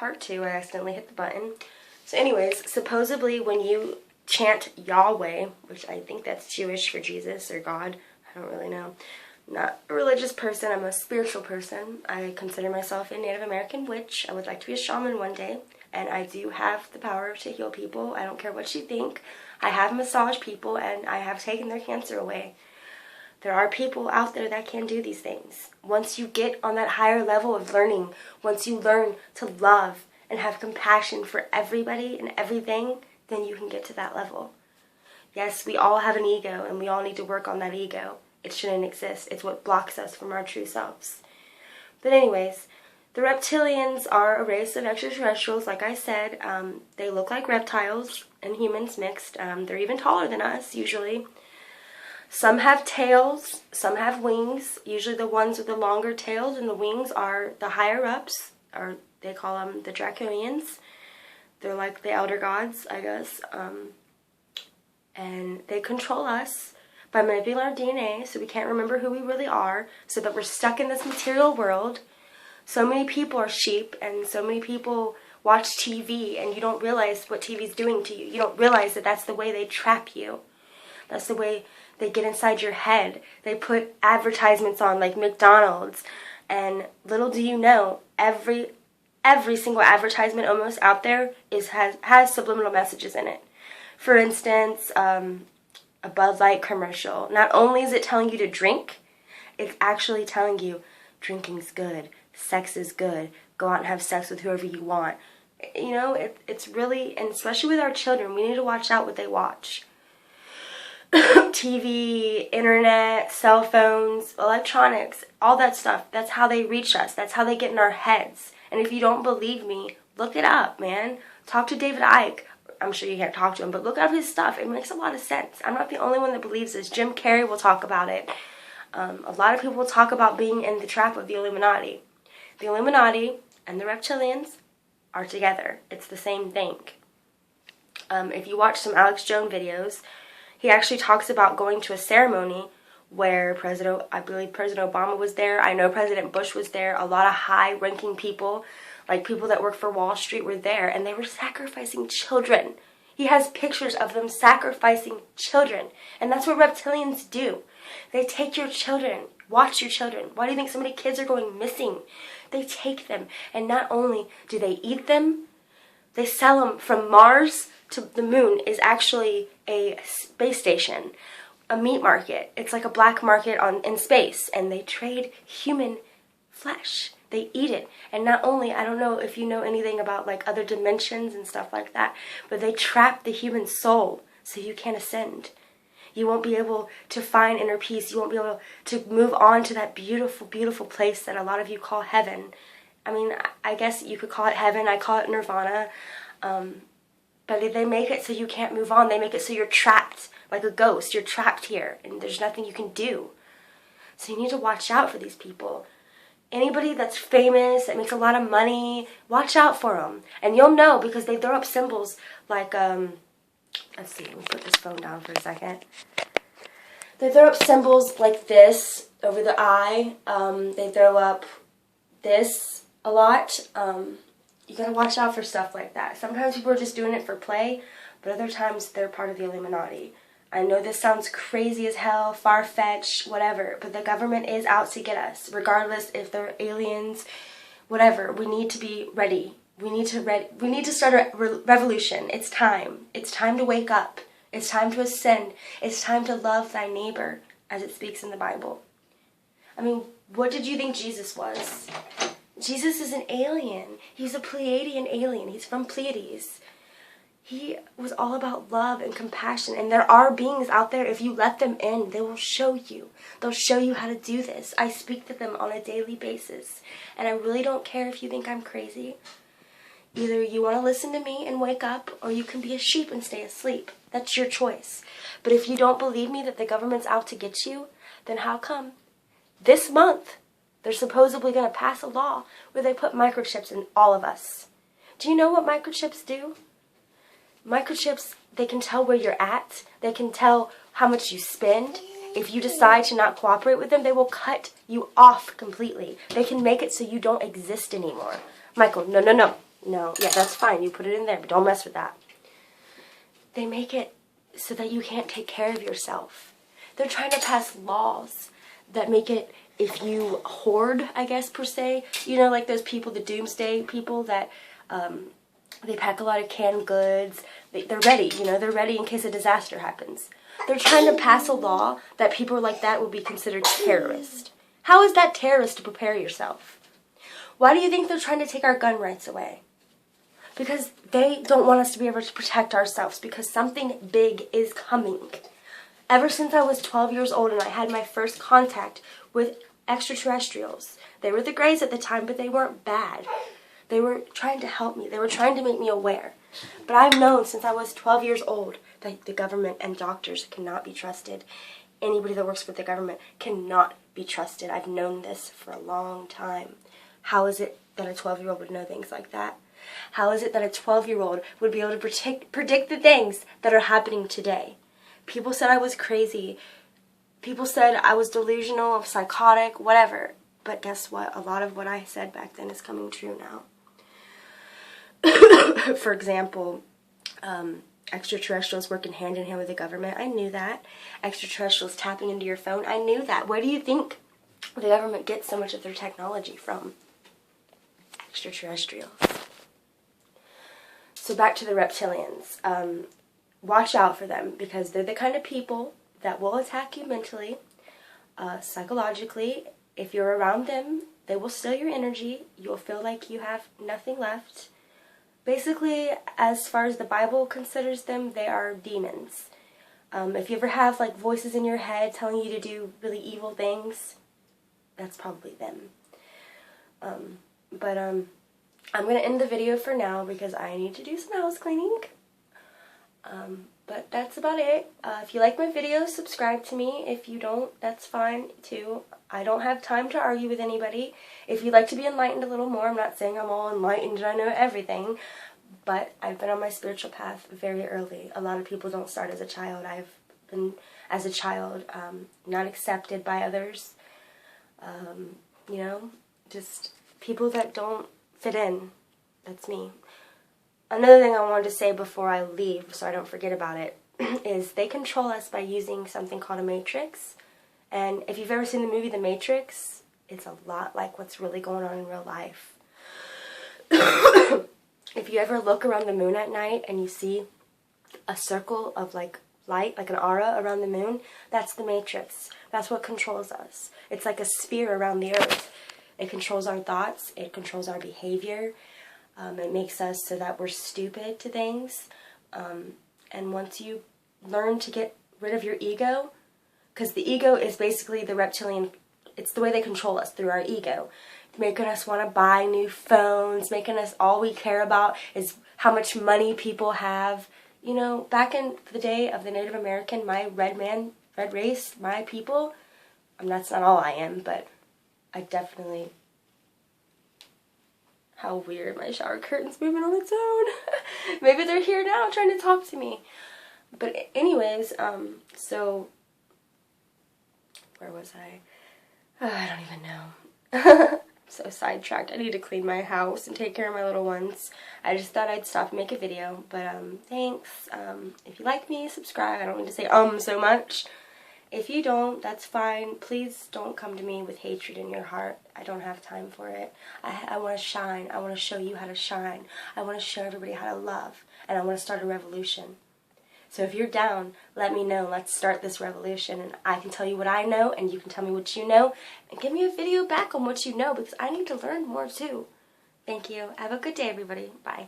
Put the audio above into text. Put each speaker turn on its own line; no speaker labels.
part 2. I accidentally hit the button. So anyways, supposedly when you chant Yahweh, which I think that's Jewish for Jesus or God, I don't really know. I'm not a religious person, I'm a spiritual person. I consider myself a Native American witch. I would like to be a shaman one day, and I do have the power to heal people. I don't care what you think. I have massaged people, and I have taken their cancer away. There are people out there that can do these things. Once you get on that higher level of learning, once you learn to love and have compassion for everybody and everything, then you can get to that level. Yes, we all have an ego, and we all need to work on that ego. It shouldn't exist. It's what blocks us from our true selves. But anyways, the reptilians are a race of extraterrestrials, like I said. They look like reptiles and humans mixed. They're even taller than us, usually. Some have tails, some have wings. Usually the ones with the longer tails and the wings are the higher-ups, or they call them the Draconians. They're like the elder gods, I guess. And they control us by manipulating our DNA so we can't remember who we really are, so that we're stuck in this material world. So many people are sheep, and so many people watch TV, and you don't realize what TV's doing to you. You don't realize that that's the way they trap you. That's the way they get inside your head. They put advertisements on like McDonald's, and little do you know, every single advertisement almost out there has subliminal messages in it. For instance, a Bud Light commercial. Not only is it telling you to drink, it's actually telling you drinking's good, sex is good, go out and have sex with whoever you want. You know, it's really, and especially with our children, we need to watch out what they watch. TV, internet, cell phones, electronics, all that stuff. That's how they reach us. That's how they get in our heads. And if you don't believe me, look it up, man. Talk to David Icke. I'm sure you can't talk to him, but look up his stuff. It makes a lot of sense. I'm not the only one that believes this. Jim Carrey will talk about it. A lot of people will talk about being in the trap of the Illuminati. The Illuminati and the Reptilians are together. It's the same thing. If you watch some Alex Jones videos, he actually talks about going to a ceremony where I believe President Obama was there. I know President Bush was there. A lot of high-ranking people, like people that work for Wall Street, were there, and they were sacrificing children. He has pictures of them sacrificing children, and that's what reptilians do. They take your children. Watch your children. Why do you think so many kids are going missing? They take them, and not only do they eat them, they sell them. From Mars to the moon is actually a space station, a meat market. It's like a black market in space, and they trade human flesh. They eat it. And not only, I don't know if you know anything about like other dimensions and stuff like that, but they trap the human soul so you can't ascend. You won't be able to find inner peace. You won't be able to move on to that beautiful, beautiful place that a lot of you call heaven. I mean, I guess you could call it heaven. I call it nirvana. But they make it so you can't move on. They make it so you're trapped like a ghost. You're trapped here, and there's nothing you can do. So you need to watch out for these people. Anybody that's famous, that makes a lot of money, watch out for them. And you'll know because they throw up symbols like, let's see, let me put this phone down for a second. They throw up symbols like this over the eye. They throw up this a lot. You gotta watch out for stuff like that. Sometimes people are just doing it for play, but other times they're part of the Illuminati. I know this sounds crazy as hell, far-fetched, whatever, but the government is out to get us, regardless if they're aliens, whatever. We need to be ready. We need to start a revolution. It's time. It's time to wake up. It's time to ascend. It's time to love thy neighbor, as it speaks in the Bible. I mean, what did you think Jesus was? Jesus is an alien. He's a Pleiadian alien. He's from Pleiades. He was all about love and compassion. And there are beings out there, if you let them in, they will show you. They'll show you how to do this. I speak to them on a daily basis. And I really don't care if you think I'm crazy. Either you want to listen to me and wake up, or you can be a sheep and stay asleep. That's your choice. But if you don't believe me that the government's out to get you, then how come? This month, they're supposedly going to pass a law where they put microchips in all of us. Do you know what microchips do? Microchips, they can tell where you're at. They can tell how much you spend. If you decide to not cooperate with them, they will cut you off completely. They can make it so you don't exist anymore. Michael, no. No. Yeah, that's fine. You put it in there, but don't mess with that. They make it so that you can't take care of yourself. They're trying to pass laws that make it, if you hoard, I guess, per se, you know, like those people, the doomsday people that they pack a lot of canned goods. They're ready, you know, they're ready in case a disaster happens. They're trying to pass a law that people like that would be considered terrorist. How is that terrorist to prepare yourself? Why do you think they're trying to take our gun rights away? Because they don't want us to be able to protect ourselves, because something big is coming. Ever since I was 12 years old and I had my first contact with extraterrestrials, they were the Greys at the time, but they weren't bad. They were trying to help me. They were trying to make me aware. But I've known since I was 12 years old that the government and doctors cannot be trusted. Anybody that works for the government cannot be trusted. I've known this for a long time. How is it that a 12-year-old would know things like that? How is it that a 12-year-old would be able to predict the things that are happening today? People said I was crazy. People said I was delusional, psychotic, whatever. But guess what? A lot of what I said back then is coming true now. For example, extraterrestrials working hand in hand with the government. I knew that. Extraterrestrials tapping into your phone. I knew that. Where do you think the government gets so much of their technology from? Extraterrestrials. So back to the reptilians. Watch out for them, because they're the kind of people that will attack you mentally, psychologically. If you're around them, they will steal your energy. You'll feel like you have nothing left. Basically, as far as the Bible considers them, they are demons. If you ever have like voices in your head telling you to do really evil things, that's probably them. I'm going to end the video for now because I need to do some house cleaning. But that's about it. If you like my videos, subscribe to me. If you don't, that's fine too. I don't have time to argue with anybody. If you'd like to be enlightened a little more, I'm not saying I'm all enlightened and I know everything, but I've been on my spiritual path very early. A lot of people don't start as a child. I've been, as a child, not accepted by others. You know, just people that don't fit in. That's me. Another thing I wanted to say before I leave, so I don't forget about it, is they control us by using something called a matrix. And if you've ever seen the movie The Matrix, it's a lot like what's really going on in real life. If you ever look around the moon at night and you see a circle of like light, like an aura around the moon, that's the matrix. That's what controls us. It's like a sphere around the earth. It controls our thoughts. It controls our behavior. It makes us so that we're stupid to things. And once you learn to get rid of your ego, because the ego is basically the reptilian, it's the way they control us, through our ego. Making us want to buy new phones, making us, all we care about is how much money people have. You know, back in the day of the Native American, my red race, my people, that's not all I am, but I definitely... How weird, my shower curtain's moving on its own. Maybe they're here now trying to talk to me. But anyways, so, where was I? I don't even know. So sidetracked. I need to clean my house and take care of my little ones. I just thought I'd stop and make a video. But thanks. If you like me, subscribe. I don't need to say so much. If you don't, that's fine. Please don't come to me with hatred in your heart. I don't have time for it. I want to shine. I want to show you how to shine. I want to show everybody how to love. And I want to start a revolution. So if you're down, let me know. Let's start this revolution. And I can tell you what I know, and you can tell me what you know. And give me a video back on what you know, because I need to learn more too. Thank you. Have a good day, everybody. Bye.